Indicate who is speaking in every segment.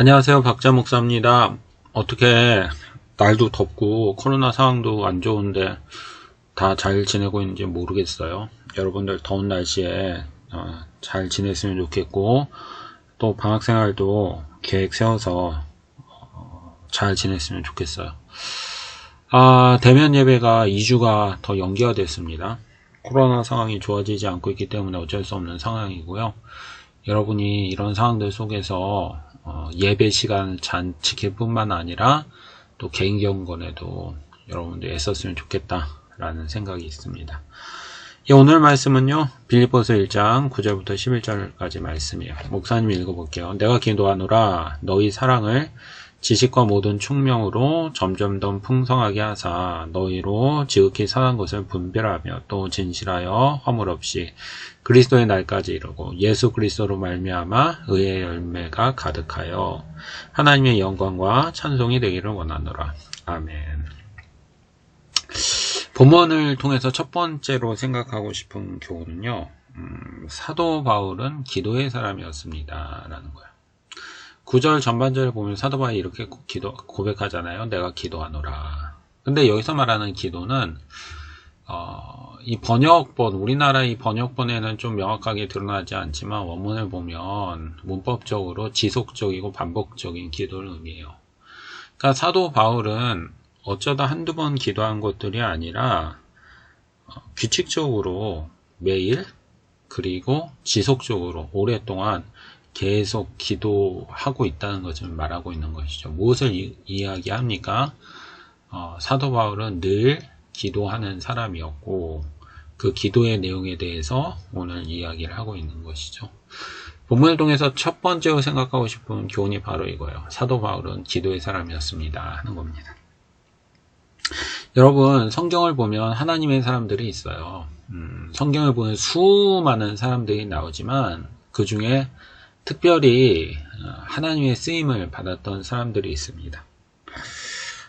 Speaker 1: 안녕하세요. 박자 목사입니다. 어떻게 날도 덥고 코로나 상황도 안 좋은데 다 잘 지내고 있는지 모르겠어요. 여러분들 더운 날씨에 잘 지냈으면 좋겠고 또 방학 생활도 계획 세워서 잘 지냈으면 좋겠어요. 대면 예배가 2주가 더 연기가 됐습니다. 코로나 상황이 좋아지지 않고 있기 때문에 어쩔 수 없는 상황이고요. 여러분이 이런 상황들 속에서 예배 시간을 잘 지킬 뿐만 아니라 또 개인 경건에도 여러분들 애썼으면 좋겠다라는 생각이 있습니다. 오늘 말씀은요, 빌립보서 1장 9절부터 11절까지 말씀이에요. 목사님 읽어볼게요. 내가 기도하노라 너희 사랑을 지식과 모든 총명으로 점점 더 풍성하게 하사 너희로 지극히 선한 것을 분별하며 또 진실하여 허물 없이 그리스도의 날까지 이루고 예수 그리스도로 말미암아 의의 열매가 가득하여 하나님의 영광과 찬송이 되기를 원하노라. 아멘. 본문을 통해서 첫 번째로 생각하고 싶은 교훈은요, 사도 바울은 기도의 사람이었습니다 라는 거예요. 9절 전반절을 보면 사도 바울이 이렇게 고백하잖아요. 내가 기도하노라. 근데 여기서 말하는 기도는 이 번역본, 우리나라의 번역본에는 좀 명확하게 드러나지 않지만 원문을 보면 문법적으로 지속적이고 반복적인 기도를 의미해요. 그러니까 사도 바울은 어쩌다 한두 번 기도한 것들이 아니라 규칙적으로 매일 그리고 지속적으로 오랫동안 계속 기도하고 있다는 것을 말하고 있는 것이죠. 무엇을 이야기합니까? 사도 바울은 늘 기도하는 사람이었고 그 기도의 내용에 대해서 오늘 이야기를 하고 있는 것이죠. 본문을 통해서 첫 번째로 생각하고 싶은 교훈이 바로 이거예요. 사도 바울은 기도의 사람이었습니다 하는 겁니다. 여러분, 성경을 보면 하나님의 사람들이 있어요. 성경을 보면 수많은 사람들이 나오지만 그 중에 특별히 하나님의 쓰임을 받았던 사람들이 있습니다.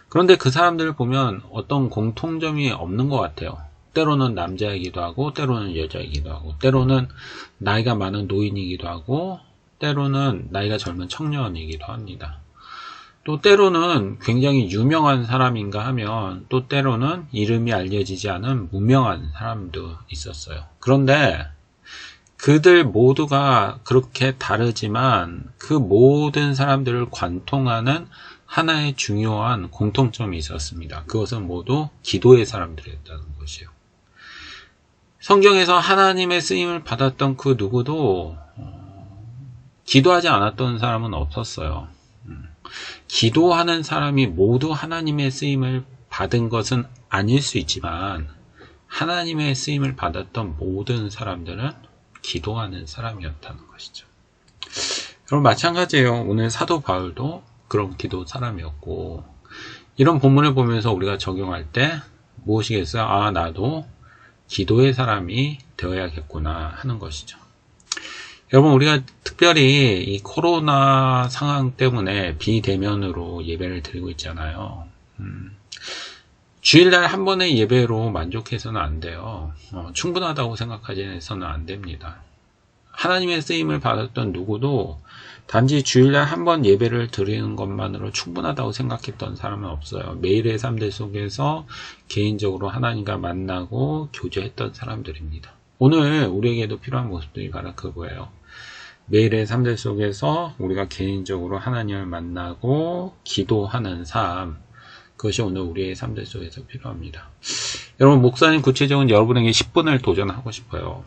Speaker 1: 그런데 그 사람들을 보면 어떤 공통점이 없는 것 같아요. 때로는 남자이기도 하고 때로는 여자이기도 하고 때로는 나이가 많은 노인이기도 하고 때로는 나이가 젊은 청년이기도 합니다. 또 때로는 굉장히 유명한 사람인가 하면 또 때로는 이름이 알려지지 않은 무명한 사람도 있었어요. 그런데 그들 모두가 그렇게 다르지만 그 모든 사람들을 관통하는 하나의 중요한 공통점이 있었습니다. 그것은 모두 기도의 사람들이었다는 것이요. 성경에서 하나님의 쓰임을 받았던 그 누구도 기도하지 않았던 사람은 없었어요. 기도하는 사람이 모두 하나님의 쓰임을 받은 것은 아닐 수 있지만 하나님의 쓰임을 받았던 모든 사람들은 기도하는 사람이었다는 것이죠. 여러분, 마찬가지예요. 오늘 사도 바울도 그런 기도 사람이었고 이런 본문을 보면서 우리가 적용할 때 무엇이겠어요? 나도 기도의 사람이 되어야겠구나 하는 것이죠. 여러분, 우리가 특별히 이 코로나 상황 때문에 비대면으로 예배를 드리고 있잖아요. 주일날 한 번의 예배로 만족해서는 안 돼요. 충분하다고 생각하지는 안 됩니다. 하나님의 쓰임을 받았던 누구도 단지 주일날 한 번 예배를 드리는 것만으로 충분하다고 생각했던 사람은 없어요. 매일의 삶들 속에서 개인적으로 하나님과 만나고 교제했던 사람들입니다. 오늘 우리에게도 필요한 모습들이 바로 그거예요. 매일의 삶들 속에서 우리가 개인적으로 하나님을 만나고 기도하는 삶, 그것이 오늘 우리의 삶들 속에서 필요합니다. 여러분, 목사님 구체적인 여러분에게 10분을 도전하고 싶어요.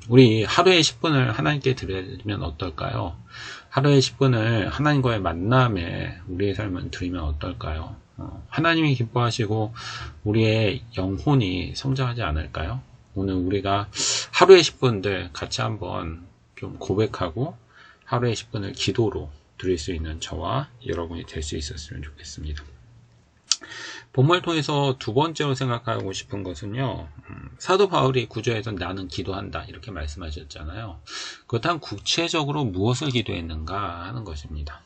Speaker 1: 우리 하루에 10분을 하나님께 드리면 어떨까요? 하루에 10분을 하나님과의 만남에 우리의 삶을 드리면 어떨까요? 하나님이 기뻐하시고 우리의 영혼이 성장하지 않을까요? 오늘 우리가 하루에 10분들 같이 한번 좀 고백하고 하루에 10분을 기도로 드릴 수 있는 저와 여러분이 될 수 있었으면 좋겠습니다. 본문을 통해서 두 번째로 생각하고 싶은 것은요, 사도 바울이 9절에서 나는 기도한다 이렇게 말씀하셨잖아요. 그렇다면 구체적으로 무엇을 기도했는가 하는 것입니다.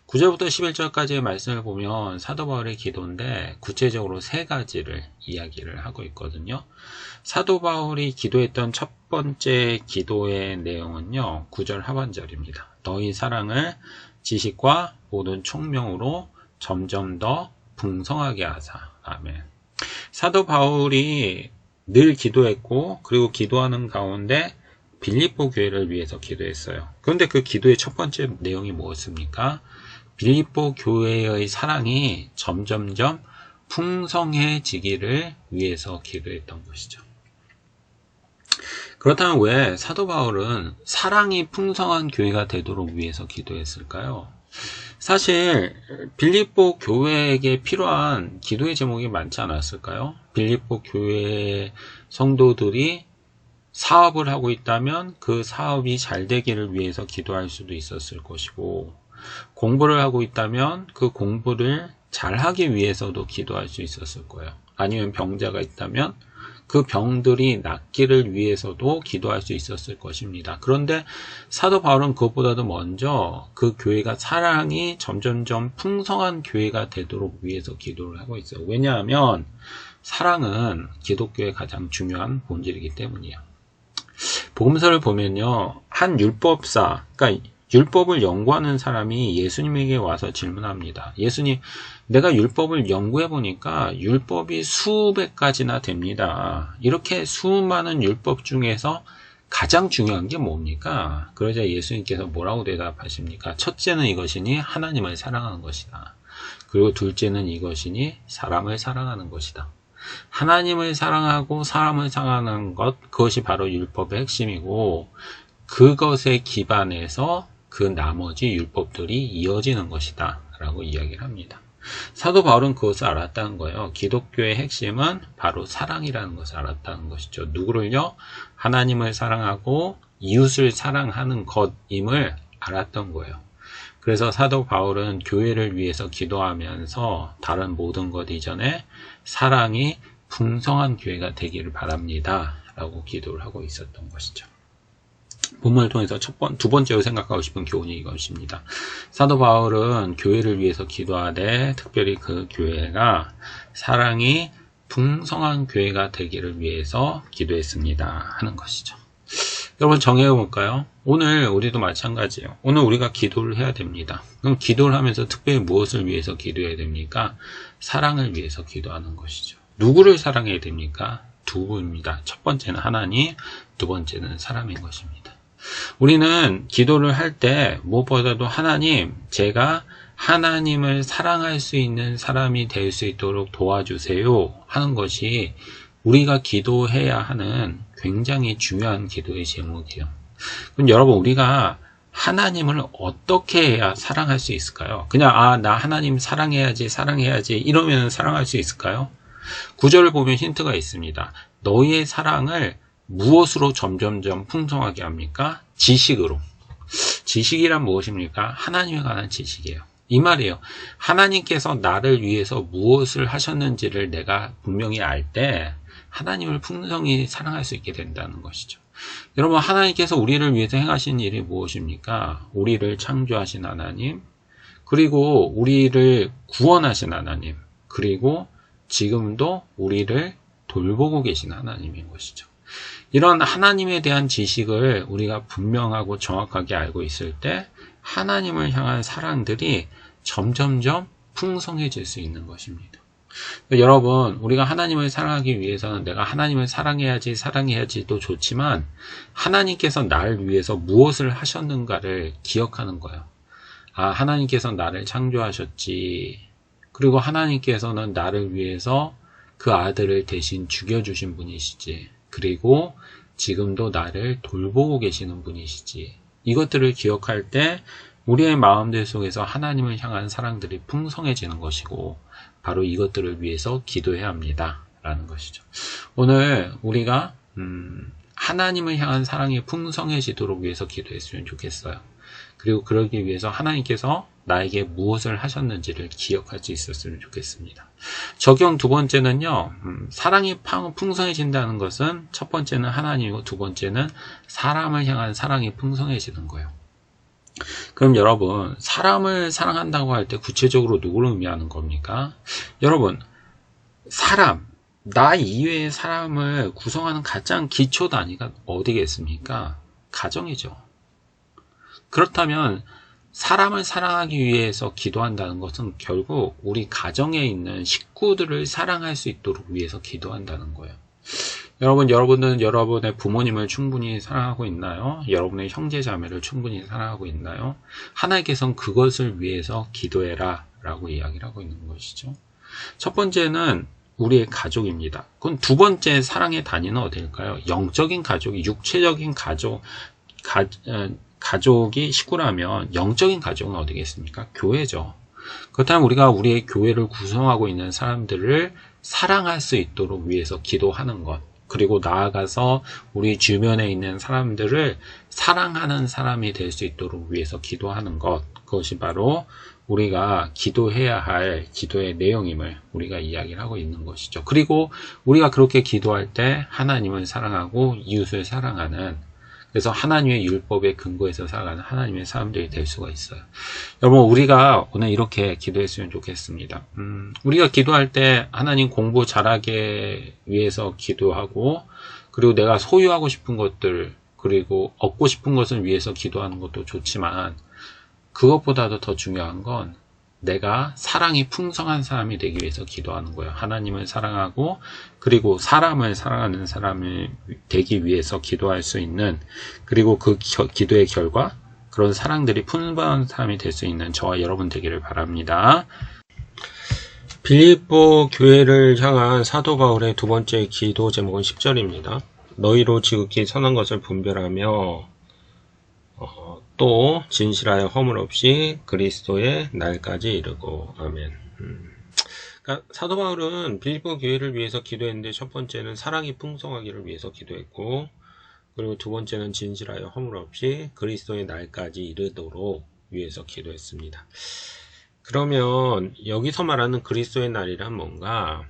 Speaker 1: 9절부터 11절까지의 말씀을 보면 사도 바울의 기도인데 구체적으로 세 가지를 이야기를 하고 있거든요. 사도 바울이 기도했던 첫 번째 기도의 내용은요, 9절 하반절입니다. 너희 사랑을 지식과 모든 총명으로 점점 더 풍성하게 하사. 아멘. 사도 바울이 늘 기도했고, 그리고 기도하는 가운데 빌립보 교회를 위해서 기도했어요. 그런데 그 기도의 첫 번째 내용이 뭐였습니까? 빌립보 교회의 사랑이 점점점 풍성해지기를 위해서 기도했던 것이죠. 그렇다면 왜 사도 바울은 사랑이 풍성한 교회가 되도록 위해서 기도했을까요? 사실 빌립보 교회에게 필요한 기도의 제목이 많지 않았을까요? 빌립보 교회 성도들이 사업을 하고 있다면 그 사업이 잘 되기를 위해서 기도할 수도 있었을 것이고, 공부를 하고 있다면 그 공부를 잘하기 위해서도 기도할 수 있었을 거예요. 아니면 병자가 있다면 그 병들이 낫기를 위해서도 기도할 수 있었을 것입니다. 그런데 사도 바울은 그것보다도 먼저 그 교회가 사랑이 점점점 풍성한 교회가 되도록 위해서 기도를 하고 있어요. 왜냐하면 사랑은 기독교의 가장 중요한 본질이기 때문이에요. 복음서를 보면요, 한 율법사, 그러니까 율법을 연구하는 사람이 예수님에게 와서 질문합니다. 예수님, 내가 율법을 연구해 보니까 율법이 수백 가지나 됩니다. 이렇게 수많은 율법 중에서 가장 중요한 게 뭡니까? 그러자 예수님께서 뭐라고 대답하십니까? 첫째는 이것이니 하나님을 사랑하는 것이다. 그리고 둘째는 이것이니 사람을 사랑하는 것이다. 하나님을 사랑하고 사람을 사랑하는 것, 그것이 바로 율법의 핵심이고, 그것에 기반해서 그 나머지 율법들이 이어지는 것이다 라고 이야기를 합니다. 사도 바울은 그것을 알았다는 거예요. 기독교의 핵심은 바로 사랑이라는 것을 알았다는 것이죠. 누구를요? 하나님을 사랑하고 이웃을 사랑하는 것임을 알았던 거예요. 그래서 사도 바울은 교회를 위해서 기도하면서 다른 모든 것 이전에 사랑이 풍성한 교회가 되기를 바랍니다 라고 기도를 하고 있었던 것이죠. 본문을 통해서 두 번째로 생각하고 싶은 교훈이 이것입니다. 사도 바울은 교회를 위해서 기도하되 특별히 그 교회가 사랑이 풍성한 교회가 되기를 위해서 기도했습니다 하는 것이죠. 여러분 정해볼까요? 오늘 우리도 마찬가지예요. 오늘 우리가 기도를 해야 됩니다. 그럼 기도를 하면서 특별히 무엇을 위해서 기도해야 됩니까? 사랑을 위해서 기도하는 것이죠. 누구를 사랑해야 됩니까? 두 분입니다. 첫 번째는 하나님, 두 번째는 사람인 것입니다. 우리는 기도를 할 때 무엇보다도 하나님, 제가 하나님을 사랑할 수 있는 사람이 될 수 있도록 도와주세요 하는 것이 우리가 기도해야 하는 굉장히 중요한 기도의 제목이에요. 그럼 여러분, 우리가 하나님을 어떻게 해야 사랑할 수 있을까요? 그냥 나 하나님 사랑해야지 이러면 사랑할 수 있을까요? 구절을 보면 힌트가 있습니다. 너희의 사랑을 무엇으로 점점점 풍성하게 합니까? 지식으로. 지식이란 무엇입니까? 하나님에 관한 지식이에요. 이 말이에요. 하나님께서 나를 위해서 무엇을 하셨는지를 내가 분명히 알 때 하나님을 풍성히 사랑할 수 있게 된다는 것이죠. 여러분, 하나님께서 우리를 위해서 행하신 일이 무엇입니까? 우리를 창조하신 하나님, 그리고 우리를 구원하신 하나님, 그리고 지금도 우리를 돌보고 계신 하나님인 것이죠. 이런 하나님에 대한 지식을 우리가 분명하고 정확하게 알고 있을 때 하나님을 향한 사랑들이 점점점 풍성해질 수 있는 것입니다. 여러분, 우리가 하나님을 사랑하기 위해서는 내가 하나님을 사랑해야지도 좋지만 하나님께서 나를 위해서 무엇을 하셨는가를 기억하는 거예요. 하나님께서 나를 창조하셨지. 그리고 하나님께서는 나를 위해서 그 아들을 대신 죽여주신 분이시지. 그리고 지금도 나를 돌보고 계시는 분이시지. 이것들을 기억할 때 우리의 마음들 속에서 하나님을 향한 사랑들이 풍성해지는 것이고, 바로 이것들을 위해서 기도해야 합니다 라는 것이죠. 오늘 우리가 하나님을 향한 사랑이 풍성해지도록 위해서 기도했으면 좋겠어요. 그리고 그러기 위해서 하나님께서 나에게 무엇을 하셨는지를 기억할 수 있었으면 좋겠습니다. 적용 두 번째는요, 사랑이 풍성해진다는 것은 첫 번째는 하나님이고 두 번째는 사람을 향한 사랑이 풍성해지는 거예요. 그럼 여러분, 사람을 사랑한다고 할 때 구체적으로 누구를 의미하는 겁니까? 여러분, 나 이외의 사람을 구성하는 가장 기초 단위가 어디겠습니까? 가정이죠. 그렇다면 사람을 사랑하기 위해서 기도한다는 것은 결국 우리 가정에 있는 식구들을 사랑할 수 있도록 위해서 기도한다는 거예요. 여러분은 여러분의 부모님을 충분히 사랑하고 있나요? 여러분의 형제 자매를 충분히 사랑하고 있나요? 하나님께서는 그것을 위해서 기도해라 라고 이야기를 하고 있는 것이죠. 첫 번째는 우리의 가족입니다. 그럼 두 번째 사랑의 단위는 어디일까요? 영적인 가족이, 육체적인 가족이 식구라면 영적인 가족은 어디겠습니까? 교회죠. 그렇다면 우리가 우리의 교회를 구성하고 있는 사람들을 사랑할 수 있도록 위해서 기도하는 것, 그리고 나아가서 우리 주변에 있는 사람들을 사랑하는 사람이 될 수 있도록 위해서 기도하는 것, 그것이 바로 우리가 기도해야 할 기도의 내용임을 우리가 이야기를 하고 있는 것이죠. 그리고 우리가 그렇게 기도할 때 하나님을 사랑하고 이웃을 사랑하는, 그래서 하나님의 율법에 근거해서 살아가는 하나님의 사람들이 될 수가 있어요. 여러분, 우리가 오늘 이렇게 기도했으면 좋겠습니다. 우리가 기도할 때 하나님 공부 잘하게 위해서 기도하고, 그리고 내가 소유하고 싶은 것들, 그리고 얻고 싶은 것을 위해서 기도하는 것도 좋지만, 그것보다도 더 중요한 건 내가 사랑이 풍성한 사람이 되기 위해서 기도하는 거예요. 하나님을 사랑하고 그리고 사람을 사랑하는 사람이 되기 위해서 기도할 수 있는, 그리고 그 기도의 결과 그런 사랑들이 풍성한 사람이 될 수 있는 저와 여러분 되기를 바랍니다. 빌립보 교회를 향한 사도 바울의 두 번째 기도 제목은 10절입니다. 너희로 지극히 선한 것을 분별하며 또 진실하여 허물 없이 그리스도의 날까지 이르고. 아멘. 그러니까 사도 바울은 빌립보 교회를 위해서 기도했는데, 첫 번째는 사랑이 풍성하기를 위해서 기도했고, 그리고 두 번째는 진실하여 허물 없이 그리스도의 날까지 이르도록 위해서 기도했습니다. 그러면 여기서 말하는 그리스도의 날이란 뭔가,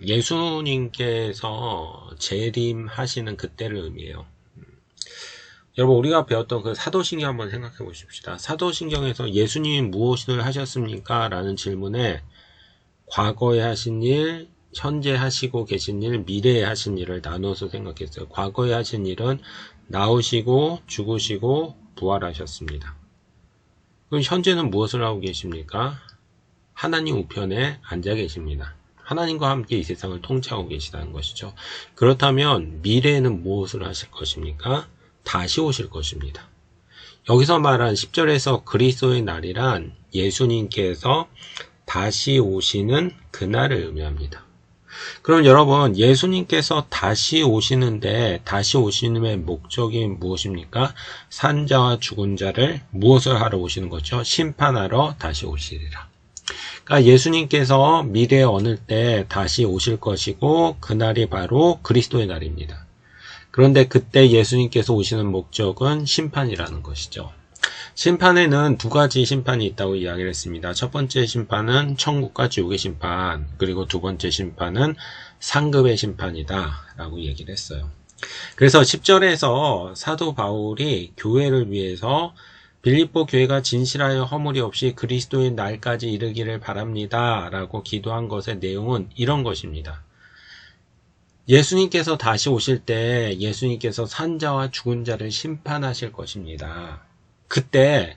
Speaker 1: 예수님께서 재림하시는 그때를 의미해요. 여러분, 우리가 배웠던 그 사도신경 한번 생각해 보십시다. 사도신경에서 예수님이 무엇을 하셨습니까? 라는 질문에 과거에 하신 일, 현재 하시고 계신 일, 미래에 하신 일을 나눠서 생각했어요. 과거에 하신 일은 나오시고 죽으시고 부활하셨습니다. 그럼 현재는 무엇을 하고 계십니까? 하나님 우편에 앉아 계십니다. 하나님과 함께 이 세상을 통치하고 계시다는 것이죠. 그렇다면 미래에는 무엇을 하실 것입니까? 다시 오실 것입니다. 여기서 말한 10절에서 그리스도의 날이란 예수님께서 다시 오시는 그날을 의미합니다. 그럼 여러분, 예수님께서 다시 오시는데 다시 오시는 목적이 무엇입니까? 산자와 죽은 자를 무엇을 하러 오시는 거죠? 심판하러 다시 오시리라. 그러니까 예수님께서 미래에 어느 때 다시 오실 것이고, 그날이 바로 그리스도의 날입니다. 그런데 그때 예수님께서 오시는 목적은 심판이라는 것이죠. 심판에는 두 가지 심판이 있다고 이야기를 했습니다. 첫 번째 심판은 천국과 지옥의 심판, 그리고 두 번째 심판은 상급의 심판이다 라고 얘기를 했어요. 그래서 10절에서 사도 바울이 교회를 위해서 빌립보 교회가 진실하여 허물이 없이 그리스도의 날까지 이르기를 바랍니다 라고 기도한 것의 내용은 이런 것입니다. 예수님께서 다시 오실 때 예수님께서 산자와 죽은 자를 심판하실 것입니다. 그때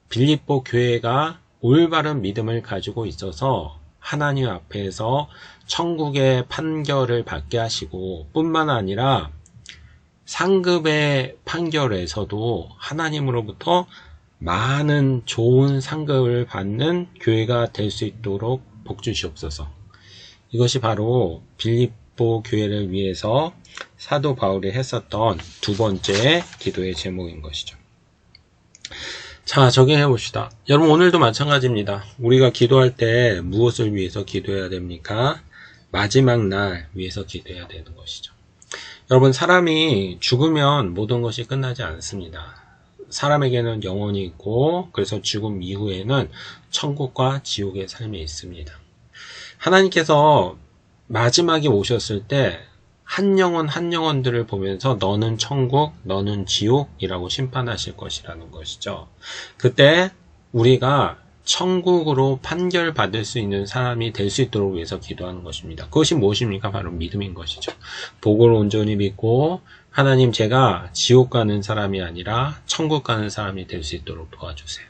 Speaker 1: 빌립보 교회가 올바른 믿음을 가지고 있어서 하나님 앞에서 천국의 판결을 받게 하시고, 뿐만 아니라 상급의 판결에서도 하나님으로부터 많은 좋은 상급을 받는 교회가 될 수 있도록 복주시옵소서. 이것이 바로 빌립보 교회를 위해서 사도 바울이 했었던 두 번째 기도의 제목인 것이죠. 자, 적용해 봅시다. 여러분, 오늘도 마찬가지입니다. 우리가 기도할 때 무엇을 위해서 기도해야 됩니까? 마지막 날 위해서 기도해야 되는 것이죠. 여러분, 사람이 죽으면 모든 것이 끝나지 않습니다. 사람에게는 영혼이 있고, 그래서 죽음 이후에는 천국과 지옥의 삶이 있습니다. 하나님께서 마지막에 오셨을 때 한 영혼 한 영혼들을 보면서 너는 천국, 너는 지옥이라고 심판하실 것이라는 것이죠. 그때 우리가 천국으로 판결받을 수 있는 사람이 될 수 있도록 위해서 기도하는 것입니다. 그것이 무엇입니까? 바로 믿음인 것이죠. 복을 온전히 믿고 하나님, 제가 지옥 가는 사람이 아니라 천국 가는 사람이 될 수 있도록 도와주세요.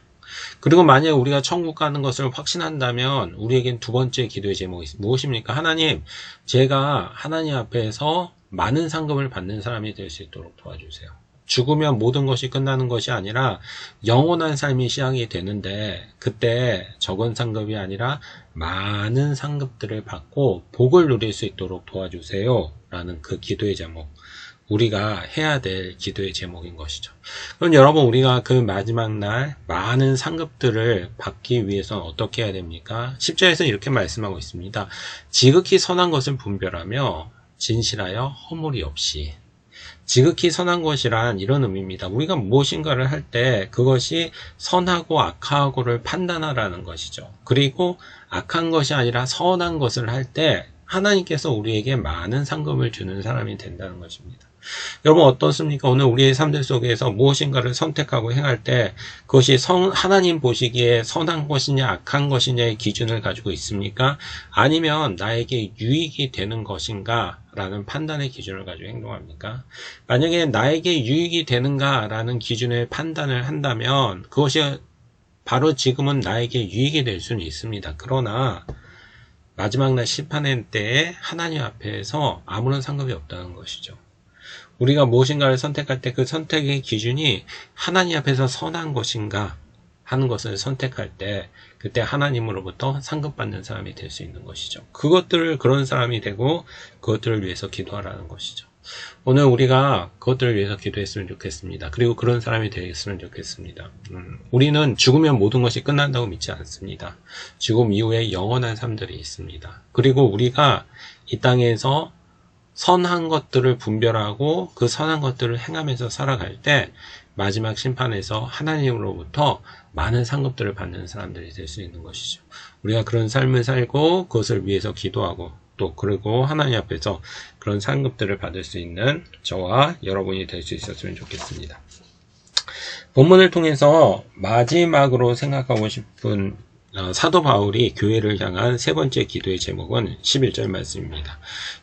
Speaker 1: 그리고 만약에 우리가 천국 가는 것을 확신한다면 우리에겐 두 번째 기도의 제목이 무엇입니까? 하나님, 제가 하나님 앞에서 많은 상급을 받는 사람이 될 수 있도록 도와주세요. 죽으면 모든 것이 끝나는 것이 아니라 영원한 삶이 시작이 되는데 그때 적은 상급이 아니라 많은 상급들을 받고 복을 누릴 수 있도록 도와주세요. 라는 그 기도의 제목. 우리가 해야 될 기도의 제목인 것이죠. 그럼 여러분, 우리가 그 마지막 날 많은 상급들을 받기 위해서는 어떻게 해야 됩니까? 10절에서 이렇게 말씀하고 있습니다. 지극히 선한 것을 분별하며 진실하여 허물이 없이. 지극히 선한 것이란 이런 의미입니다. 우리가 무엇인가를 할 때 그것이 선하고 악하고를 판단하라는 것이죠. 그리고 악한 것이 아니라 선한 것을 할 때 하나님께서 우리에게 많은 상급을 주는 사람이 된다는 것입니다. 여러분 어떻습니까? 오늘 우리의 삶들 속에서 무엇인가를 선택하고 행할 때 그것이 하나님 보시기에 선한 것이냐 악한 것이냐의 기준을 가지고 있습니까? 아니면 나에게 유익이 되는 것인가? 라는 판단의 기준을 가지고 행동합니까? 만약에 나에게 유익이 되는가? 라는 기준의 판단을 한다면 그것이 바로 지금은 나에게 유익이 될 수는 있습니다. 그러나 마지막 날 심판의 때에 하나님 앞에서 아무런 상급이 없다는 것이죠. 우리가 무엇인가를 선택할 때 그 선택의 기준이 하나님 앞에서 선한 것인가 하는 것을 선택할 때 그때 하나님으로부터 상급받는 사람이 될 수 있는 것이죠. 그런 사람이 되고 그것들을 위해서 기도하라는 것이죠. 오늘 우리가 그것들을 위해서 기도했으면 좋겠습니다. 그리고 그런 사람이 되었으면 좋겠습니다. 우리는 죽으면 모든 것이 끝난다고 믿지 않습니다. 죽음 이후에 영원한 삶들이 있습니다. 그리고 우리가 이 땅에서 선한 것들을 분별하고 그 선한 것들을 행하면서 살아갈 때 마지막 심판에서 하나님으로부터 많은 상급들을 받는 사람들이 될 수 있는 것이죠. 우리가 그런 삶을 살고 그것을 위해서 기도하고 또 그리고 하나님 앞에서 그런 상급들을 받을 수 있는 저와 여러분이 될 수 있었으면 좋겠습니다. 본문을 통해서 마지막으로 생각하고 싶은 사도 바울이 교회를 향한 세 번째 기도의 제목은 11절 말씀입니다.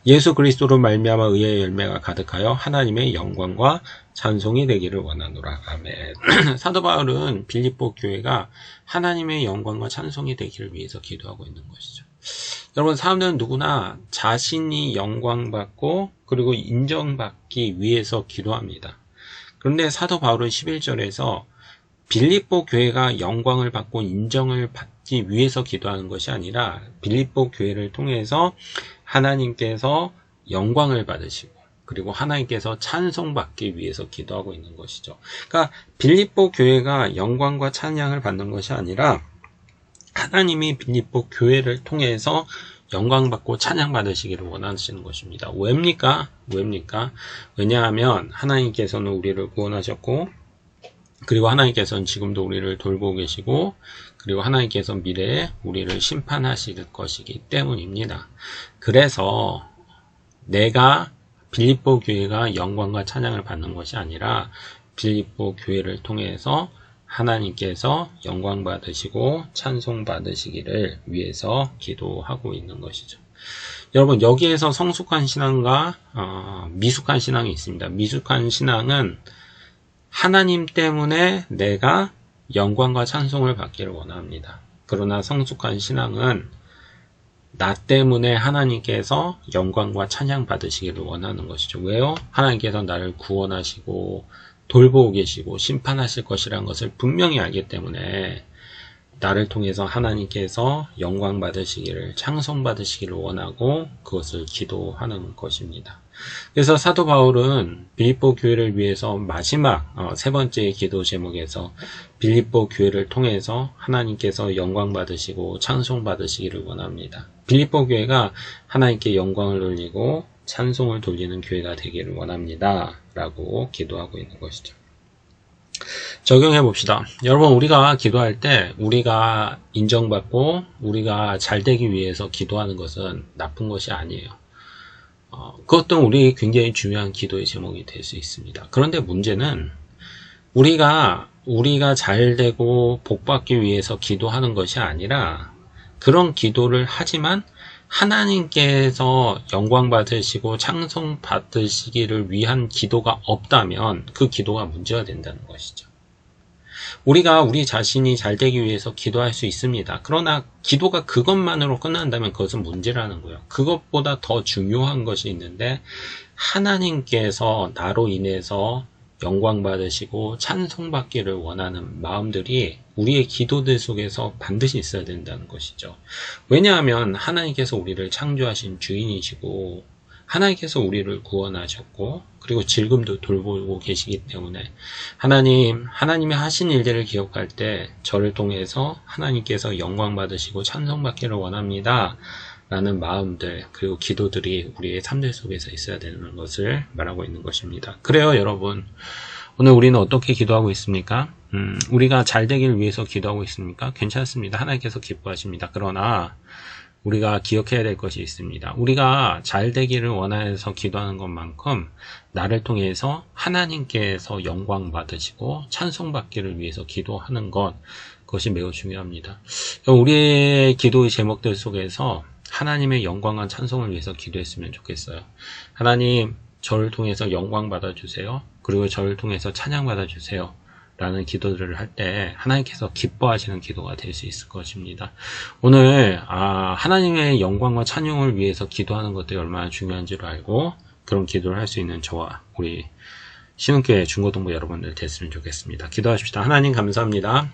Speaker 1: 예수 그리스도로 말미암아 의의 열매가 가득하여 하나님의 영광과 찬송이 되기를 원하노라. 아멘. 사도 바울은 빌립보 교회가 하나님의 영광과 찬송이 되기를 위해서 기도하고 있는 것이죠. 여러분, 사람들은 누구나 자신이 영광받고 그리고 인정받기 위해서 기도합니다. 그런데 사도 바울은 11절에서 빌립보 교회가 영광을 받고 인정을 받기 위해서 기도하는 것이 아니라 빌립보 교회를 통해서 하나님께서 영광을 받으시고 그리고 하나님께서 찬송받기 위해서 기도하고 있는 것이죠. 그러니까 빌립보 교회가 영광과 찬양을 받는 것이 아니라 하나님이 빌립보 교회를 통해서 영광받고 찬양받으시기를 원하시는 것입니다. 왜입니까? 왜냐하면 하나님께서는 우리를 구원하셨고 그리고 하나님께서는 지금도 우리를 돌보고 계시고 그리고 하나님께서 미래에 우리를 심판하실 것이기 때문입니다. 그래서 내가 빌립보 교회가 영광과 찬양을 받는 것이 아니라 빌립보 교회를 통해서 하나님께서 영광 받으시고 찬송 받으시기를 위해서 기도하고 있는 것이죠. 여러분, 여기에서 성숙한 신앙과 미숙한 신앙이 있습니다. 미숙한 신앙은 하나님 때문에 내가 영광과 찬송을 받기를 원합니다. 그러나 성숙한 신앙은 나 때문에 하나님께서 영광과 찬양 받으시기를 원하는 것이죠. 왜요? 하나님께서 나를 구원하시고 돌보고 계시고 심판하실 것이라는 것을 분명히 알기 때문에 나를 통해서 하나님께서 영광 받으시기를 찬송 받으시기를 원하고 그것을 기도하는 것입니다. 그래서 사도 바울은 빌립보 교회를 위해서 마지막 세 번째 기도 제목에서 빌립보 교회를 통해서 하나님께서 영광 받으시고 찬송 받으시기를 원합니다. 빌립보 교회가 하나님께 영광을 돌리고 찬송을 돌리는 교회가 되기를 원합니다. 라고 기도하고 있는 것이죠. 적용해 봅시다. 여러분, 우리가 기도할 때 우리가 인정받고 우리가 잘 되기 위해서 기도하는 것은 나쁜 것이 아니에요. 그것도 우리 굉장히 중요한 기도의 제목이 될 수 있습니다. 그런데 문제는 우리가 잘 되고 복받기 위해서 기도하는 것이 아니라 그런 기도를 하지만 하나님께서 영광 받으시고 찬송 받으시기를 위한 기도가 없다면 그 기도가 문제가 된다는 것이죠. 우리가 우리 자신이 잘 되기 위해서 기도할 수 있습니다. 그러나 기도가 그것만으로 끝난다면 그것은 문제라는 거예요. 그것보다 더 중요한 것이 있는데 하나님께서 나로 인해서 영광 받으시고 찬송받기를 원하는 마음들이 우리의 기도들 속에서 반드시 있어야 된다는 것이죠. 왜냐하면 하나님께서 우리를 창조하신 주인이시고 하나님께서 우리를 구원하셨고 그리고 지금도 돌보고 계시기 때문에 하나님이 하신 일들을 기억할 때 저를 통해서 하나님께서 영광 받으시고 찬송받기를 원합니다. 라는 마음들 그리고 기도들이 우리의 삶들 속에서 있어야 되는 것을 말하고 있는 것입니다. 그래요 여러분. 오늘 우리는 어떻게 기도하고 있습니까? 우리가 잘 되기를 위해서 기도하고 있습니까? 괜찮습니다. 하나님께서 기뻐하십니다. 그러나 우리가 기억해야 될 것이 있습니다. 우리가 잘 되기를 원해서 기도하는 것만큼 나를 통해서 하나님께서 영광 받으시고 찬송받기를 위해서 기도하는 그것이 매우 중요합니다. 우리의 기도의 제목들 속에서 하나님의 영광과 찬송을 위해서 기도했으면 좋겠어요. 하나님, 저를 통해서 영광 받아주세요. 그리고 저를 통해서 찬양 받아주세요. 라는 기도들을 할 때 하나님께서 기뻐하시는 기도가 될 수 있을 것입니다. 오늘 하나님의 영광과 찬양을 위해서 기도하는 것들이 얼마나 중요한지를 알고 그런 기도를 할 수 있는 저와 우리 신흥교회 중고등부 여러분들 됐으면 좋겠습니다. 기도하십시다. 하나님 감사합니다.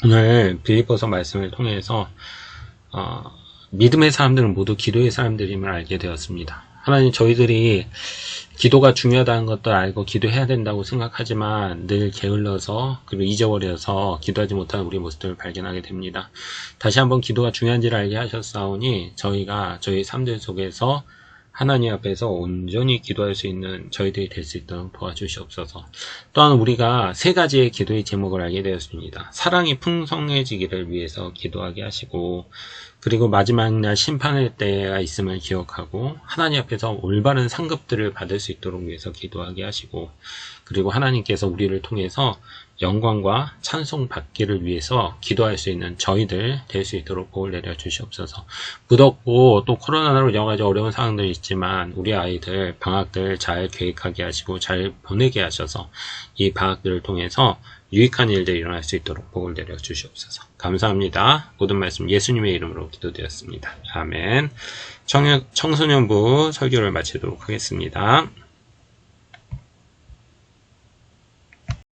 Speaker 1: 오늘 빌립보서 말씀을 통해서 믿음의 사람들은 모두 기도의 사람들임을 알게 되었습니다. 하나님 저희들이 기도가 중요하다는 것도 알고 기도해야 된다고 생각하지만 늘 게을러서 그리고 잊어버려서 기도하지 못하는 우리 모습들을 발견하게 됩니다. 다시 한번 기도가 중요한지를 알게 하셨사오니 저희가 저희 삶들 속에서 하나님 앞에서 온전히 기도할 수 있는 저희들이 될 수 있도록 도와주시옵소서. 또한 우리가 세 가지의 기도의 제목을 알게 되었습니다. 사랑이 풍성해지기를 위해서 기도하게 하시고 그리고 마지막 날 심판의 때가 있음을 기억하고 하나님 앞에서 올바른 상급들을 받을 수 있도록 위해서 기도하게 하시고 그리고 하나님께서 우리를 통해서 영광과 찬송 받기를 위해서 기도할 수 있는 저희들 될 수 있도록 복을 내려 주시옵소서. 무덥고 또 코로나로 여러 가지 어려운 상황들이 있지만 우리 아이들 방학들 잘 계획하게 하시고 잘 보내게 하셔서 이 방학들을 통해서 유익한 일들이 일어날 수 있도록 복을 내려 주시옵소서. 감사합니다. 모든 말씀 예수님의 이름으로 기도드렸습니다. 아멘. 청소년부 설교를 마치도록 하겠습니다.